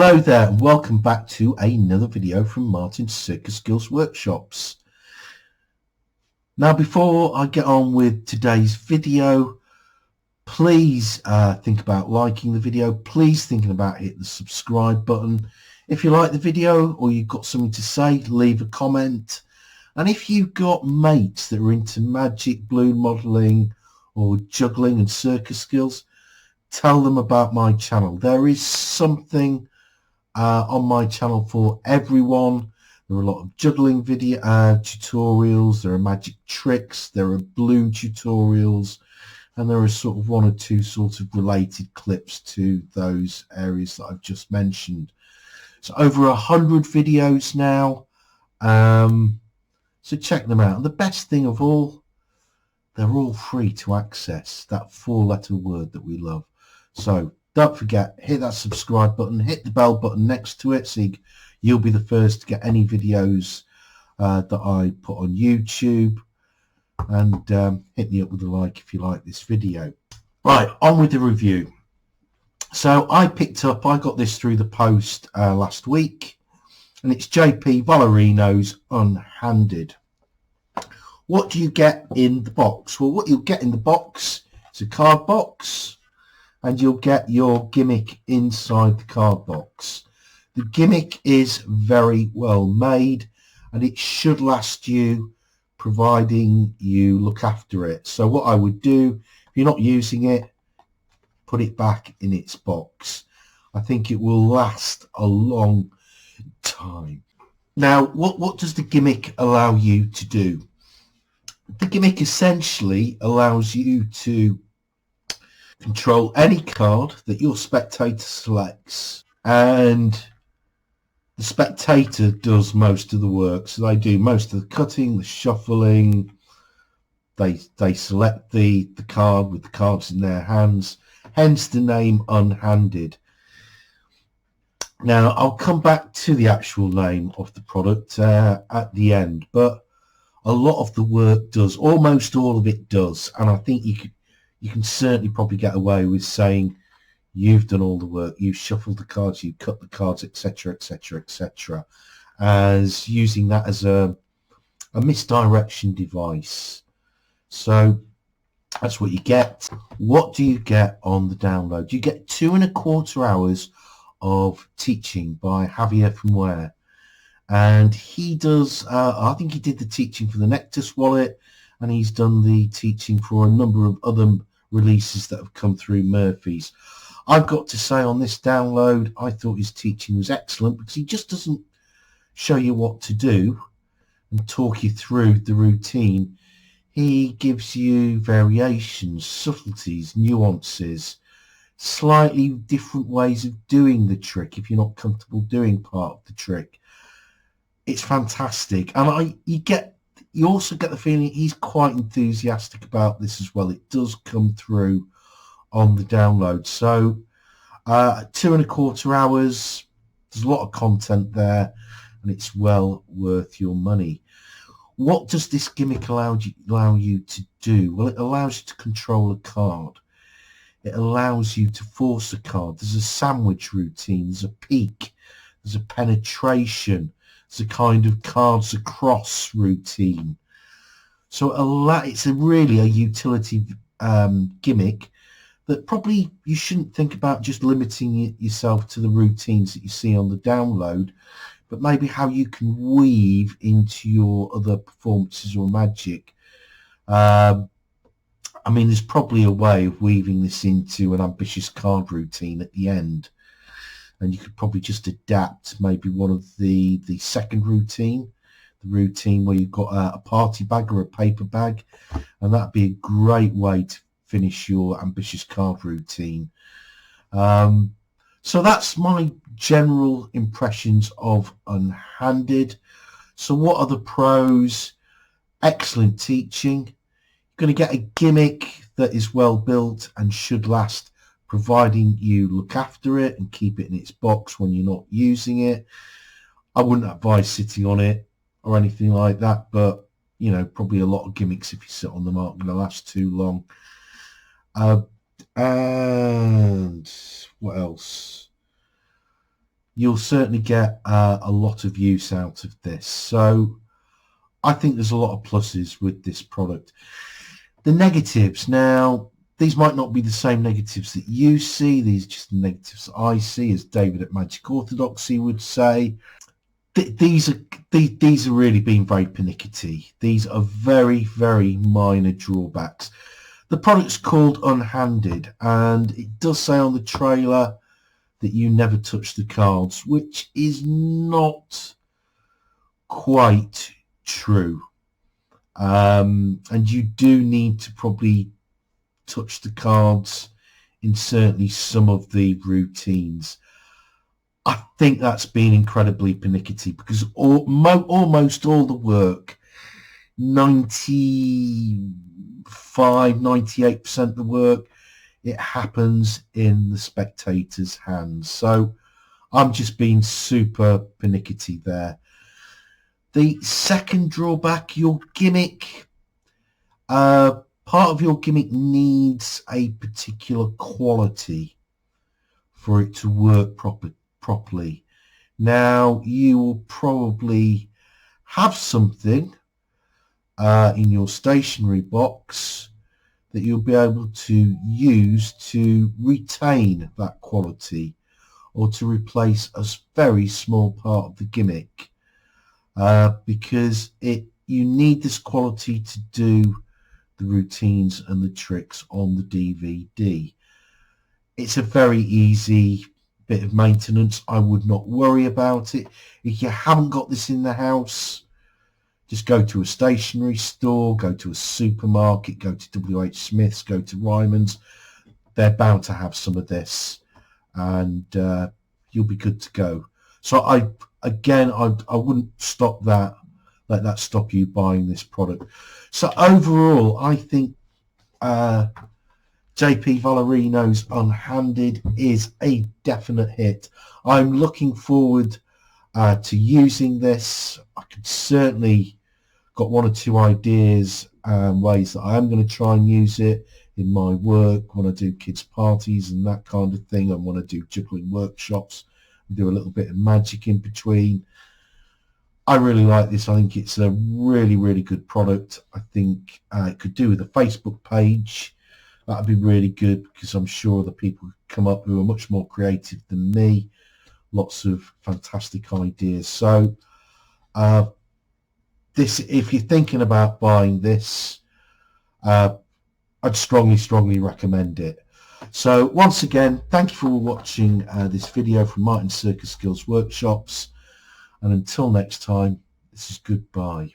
Hello there and welcome back to another video from Martin's Circus Skills Workshops. Now before I get on with today's video, please think about liking the video. Please think about hitting the subscribe button. If you like the video or you've got something to say, leave a comment. And if you've got mates that are into magic, balloon modelling or juggling and circus skills, tell them about my channel. There is something on my channel for everyone. There are a lot of juggling video tutorials, there are magic tricks, there are balloon tutorials, and there are sort of one or two sort of related clips to those areas that I've just mentioned. So over 100 videos now, so check them out. And the best thing of all, they're all free to access, that 4-letter word that we love. So don't forget, hit that subscribe button, hit the bell button next to it so you'll be the first to get any videos that I put on YouTube, and hit me up with a like if you like this video. Right, on with the review. So I got this through the post last week, and it's JP Vallarino's Unhanded. What do you get in the box? Well, what you'll get in the box is a card box, and you'll get your gimmick inside the card box. The gimmick is very well made and it should last you, providing you look after it. So what I would do, if you're not using it, put it back in its box. I think it will last a long time. Now, what does the gimmick allow you to do? The gimmick essentially allows you to control any card that your spectator selects, and the spectator does most of the work. So they do most of the cutting, the shuffling. They select the card with the cards in their hands, hence the name Unhanded. Now I'll come back to the actual name of the product at the end, but a lot of the work does, almost all of it does, and I think you can certainly probably get away with saying you've done all the work, you've shuffled the cards, you've cut the cards, etc, etc, etc, as using that as a misdirection device. So that's what you get. What do you get on the download? You get 2.25 hours of teaching by Javier from Where, and he does I think he did the teaching for the Nectus wallet, and he's done the teaching for a number of other releases that have come through Murphy's. I've got to say, on this download, I thought his teaching was excellent because he just doesn't show you what to do and talk you through the routine. He gives you variations, subtleties, nuances, slightly different ways of doing the trick if you're not comfortable doing part of the trick. It's fantastic, and you also get the feeling he's quite enthusiastic about this as well. It does come through on the download. So 2.25 hours, there's a lot of content there, and it's well worth your money. What does this gimmick allow you to do? Well, it allows you to control a card. It allows you to force a card. There's a sandwich routine, there's a peek, there's a penetration, it's a kind of cards across routine. So it's really a utility gimmick that probably you shouldn't think about just limiting yourself to the routines that you see on the download, but maybe how you can weave into your other performances or magic. I mean, there's probably a way of weaving this into an ambitious card routine at the end. And you could probably just adapt maybe one of the second routine, the routine where you've got a party bag or a paper bag, and that'd be a great way to finish your ambitious card routine. So that's my general impressions of Unhanded. So what are the pros? Excellent teaching. You're going to get a gimmick that is well built and should last, providing you look after it and keep it in its box when you're not using it. I wouldn't advise sitting on it or anything like that, but you know, probably a lot of gimmicks, if you sit on them, aren't going to last too long. And what else? you'll certainly get a lot of use out of this. So I think there's a lot of pluses with this product. The negatives, now these might not be the same negatives that you see. These are just the negatives that I see, as David at Magic Orthodoxy would say. These are really being very pernickety. These are very, very minor drawbacks. The product's called Unhanded, and it does say on the trailer that you never touch the cards, which is not quite true. And you do need to probably touch the cards in certainly some of the routines. I think that's been incredibly pernickety, because almost all the work, 98% of the work, it happens in the spectator's hands. So I'm just being super pernickety there. The second drawback, your gimmick. Part of your gimmick needs a particular quality for it to work properly. Now, you will probably have something in your stationery box that you'll be able to use to retain that quality, or to replace a very small part of the gimmick, because you need this quality to do the routines and the tricks on the DVD. It's a very easy bit of maintenance. I would not worry about it. If you haven't got this in the house, just go to a stationery store, go to a supermarket, go to WH Smith's, go to Ryman's. They're bound to have some of this, and you'll be good to go. So I wouldn't let that stop you buying this product. So overall, I think JP Vallarino's Unhanded is a definite hit. I'm looking forward to using this. I could certainly got one or two ideas and ways that I am going to try and use it in my work when I do kids' parties and that kind of thing, and when I do juggling workshops and do a little bit of magic in between. I really like this. I think it's a really, really good product. I think it could do with a Facebook page. That'd be really good, because I'm sure the people come up who are much more creative than me. Lots of fantastic ideas. So if you're thinking about buying this, I'd strongly, strongly recommend it. So once again, thank you for watching this video from Martin's Circus Skills Workshops. And until next time, this is goodbye.